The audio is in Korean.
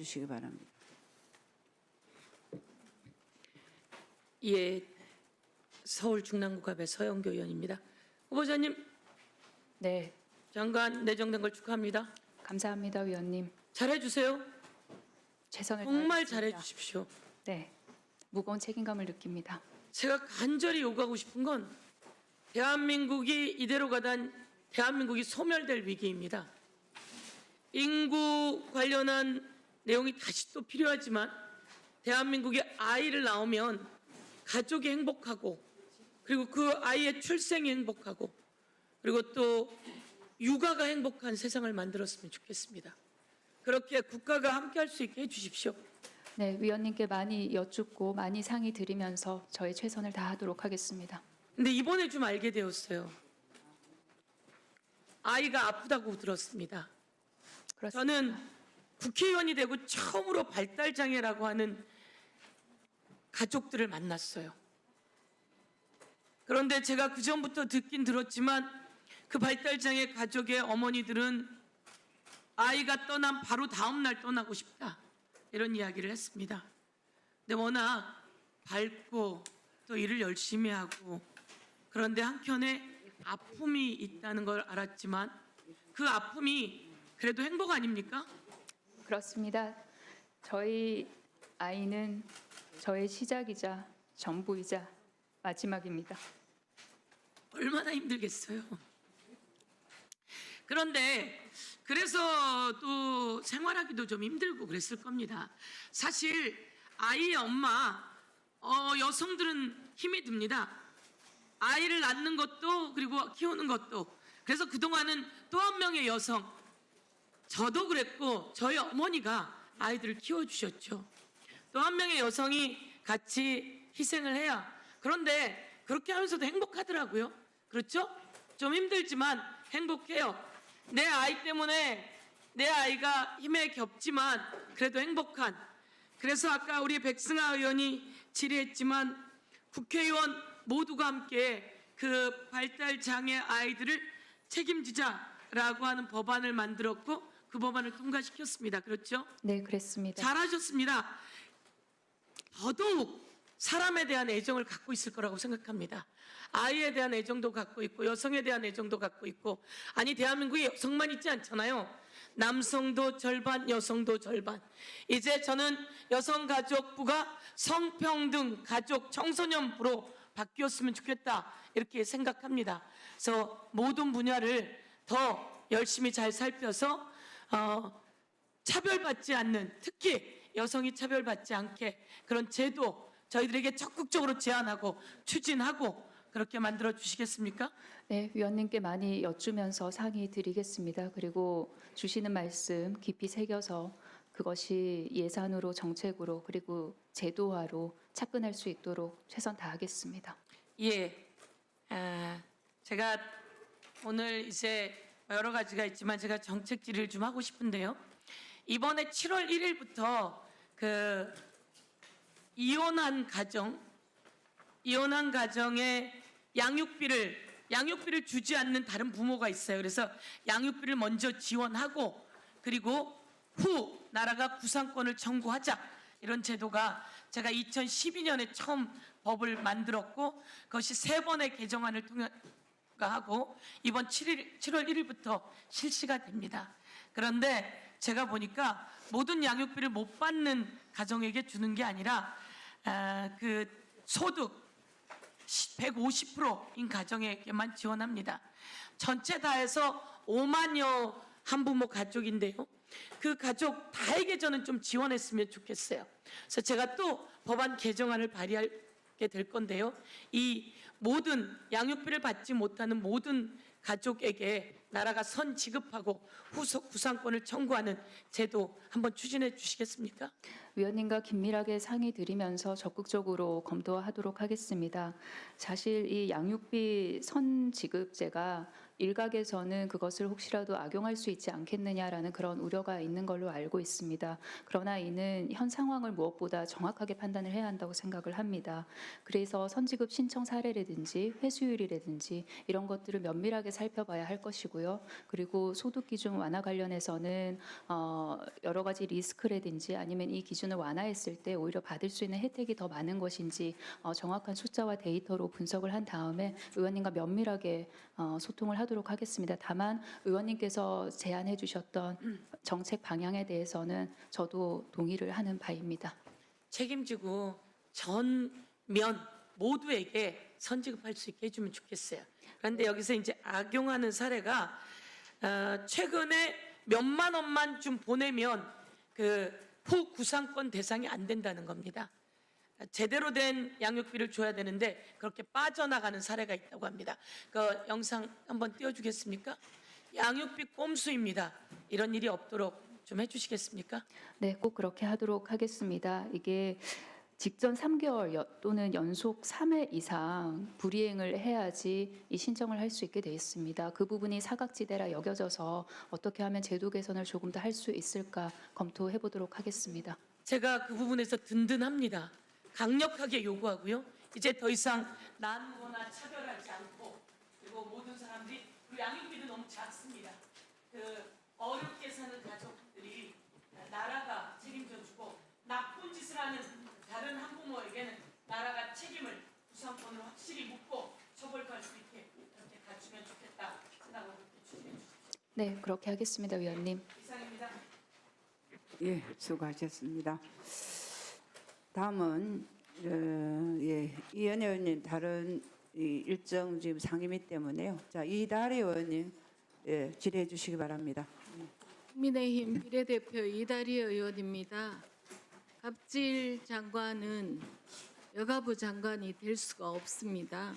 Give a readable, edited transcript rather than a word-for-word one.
주시기 바랍니다. 예, 서울 중랑구갑의 서영교 의원입니다. 후보자님, 네, 장관 내정된 걸 축하합니다. 감사합니다, 위원님. 잘해주세요. 최선을 정말 다하겠습니다. 잘해주십시오. 네, 무거운 책임감을 느낍니다. 제가 간절히 요구하고 싶은 건 대한민국이 이대로 가단 대한민국이 소멸될 위기입니다. 인구 관련한 내용이 다시 또 필요하지만 대한민국에 아이를 낳으면 가족이 행복하고 그리고 그 아이의 출생이 행복하고 그리고 또 육아가 행복한 세상을 만들었으면 좋겠습니다. 그렇게 국가가 함께할 수 있게 해주십시오. 네, 위원님께 많이 여쭙고 많이 상의 드리면서 저의 최선을 다하도록 하겠습니다. 근데 이번에 좀 알게 되었어요. 아이가 아프다고 들었습니다. 그렇습니다. 저는 국회의원이 되고 처음으로 발달장애라고 하는 가족들을 만났어요. 그런데 제가 그전부터 듣긴 들었지만 그 발달장애 가족의 어머니들은 아이가 떠난 바로 다음 날 떠나고 싶다. 이런 이야기를 했습니다. 근데 워낙 밝고 또 일을 열심히 하고 그런데 한켠에 아픔이 있다는 걸 알았지만 그 아픔이 그래도 행복 아닙니까? 그렇습니다. 저희 아이는 저의 시작이자 전부이자 마지막입니다. 얼마나 힘들겠어요. 그런데 그래서 또 생활하기도 좀 힘들고 그랬을 겁니다. 사실 아이의 엄마, 여성들은 힘이 듭니다. 아이를 낳는 것도 그리고 키우는 것도. 그래서 그동안은 또 한 명의 여성, 저도 그랬고 저희 어머니가 아이들을 키워주셨죠. 또 한 명의 여성이 같이 희생을 해야. 그런데 그렇게 하면서도 행복하더라고요. 그렇죠? 좀 힘들지만 행복해요. 내 아이 때문에 내 아이가 힘에 겹지만 그래도 행복한. 그래서 아까 우리 백승아 의원이 질의했지만 국회의원 모두가 함께 그 발달장애 아이들을 책임지자라고 하는 법안을 만들었고 그 법안을 통과시켰습니다. 그렇죠? 네, 그랬습니다. 잘하셨습니다. 더더욱 사람에 대한 애정을 갖고 있을 거라고 생각합니다. 아이에 대한 애정도 갖고 있고 여성에 대한 애정도 갖고 있고 아니 대한민국에 여성만 있지 않잖아요. 남성도 절반 여성도 절반. 이제 저는 여성가족부가 성평등 가족 청소년부로 바뀌었으면 좋겠다 이렇게 생각합니다. 그래서 모든 분야를 더 열심히 잘 살펴서 차별받지 않는 특히 여성이 차별받지 않게 그런 제도 저희들에게 적극적으로 제안하고 추진하고 그렇게 만들어 주시겠습니까? 네, 위원님께 많이 여쭈면서 상의 드리겠습니다. 그리고 주시는 말씀 깊이 새겨서 그것이 예산으로 정책으로 그리고 제도화로 착근할 수 있도록 최선 다하겠습니다. 예, 제가 오늘 이제 여러 가지가 있지만 제가 정책 질의를 좀 하고 싶은데요. 이번에 7월 1일부터 그 이혼한 가정에 양육비를 주지 않는 다른 부모가 있어요. 그래서 양육비를 먼저 지원하고 그리고 후 나라가 구상권을 청구하자 이런 제도가 제가 2012년에 처음 법을 만들었고 그것이 3번의 개정안을 통과하고 이번 7월 1일부터 실시가 됩니다. 그런데 제가 보니까 모든 양육비를 못 받는 가정에게 주는 게 아니라 그 소득 150%인 가정에게만 지원합니다. 전체 다 해서 5만여 한부모 가족인데요. 그 가족 다에게 저는 좀 지원했으면 좋겠어요. 그래서 제가 또 법안 개정안을 발의하게 될 건데요. 이 모든 양육비를 받지 못하는 모든 가족에게 나라가 선 지급하고 후속 구상권을 청구하는 제도 한번 추진해 주시겠습니까? 위원님과 긴밀하게 상의 드리면서 적극적으로 검토하도록 하겠습니다. 사실 이 양육비 선 지급제가 일각에서는 그것을 혹시라도 악용할 수 있지 않겠느냐라는 그런 우려가 있는 걸로 알고 있습니다. 그러나 이는 현 상황을 무엇보다 정확하게 판단을 해야 한다고 생각을 합니다. 그래서 선지급 신청 사례라든지 회수율이라든지 이런 것들을 면밀하게 살펴봐야 할 것이고요. 그리고 소득 기준 완화 관련해서는 여러 가지 리스크라든지 아니면 이 기준을 완화했을 때 오히려 받을 수 있는 혜택이 더 많은 것인지 정확한 숫자와 데이터로 분석을 한 다음에 의원님과 면밀하게 소통을 하도록 하겠습니다. 다만 의원님께서 제안해 주셨던 정책 방향에 대해서는 저도 동의를 하는 바입니다. 책임지고 전면 모두에게 선지급할 수 있게 해주면 좋겠어요. 그런데 여기서 이제 악용하는 사례가 최근에 몇만 원만 좀 보내면 그 후구상권 대상이 안 된다는 겁니다. 제대로 된 양육비를 줘야 되는데 그렇게 빠져나가는 사례가 있다고 합니다. 그 영상 한번 띄워주겠습니까? 양육비 꼼수입니다. 이런 일이 없도록 좀 해주시겠습니까? 네, 꼭 그렇게 하도록 하겠습니다. 이게 직전 3개월 또는 연속 3회 이상 불이행을 해야지 이 신청을 할 수 있게 돼 있습니다. 그 부분이 사각지대라 여겨져서 어떻게 하면 제도 개선을 조금 더 할 수 있을까 검토해 보도록 하겠습니다. 제가 그 부분에서 든든합니다. 강력하게 요구하고요. 이제 더 이상 나누거나 차별하지 않고 그리고 모든 사람들이 그 양육비도 너무 작습니다. 그 어렵게 사는 가족들이 나라가 책임져주고 나쁜 짓을 하는 다른 한부모에게는 나라가 책임을 구상권을 확실히 묻고 처벌할 수 있게 그렇게 갖추면 좋겠다 생각을 추진해 주십시오. 네, 그렇게 하겠습니다, 위원님. 이상입니다. 예, 수고하셨습니다. 다음은 이현혜 의원님 다른 일정 지금 상임위 때문에요. 자, 이다리 의원님 질의해 주시기 바랍니다. 국민의힘 비례대표 이다리 의원입니다. 갑질 장관은 여가부 장관이 될 수가 없습니다.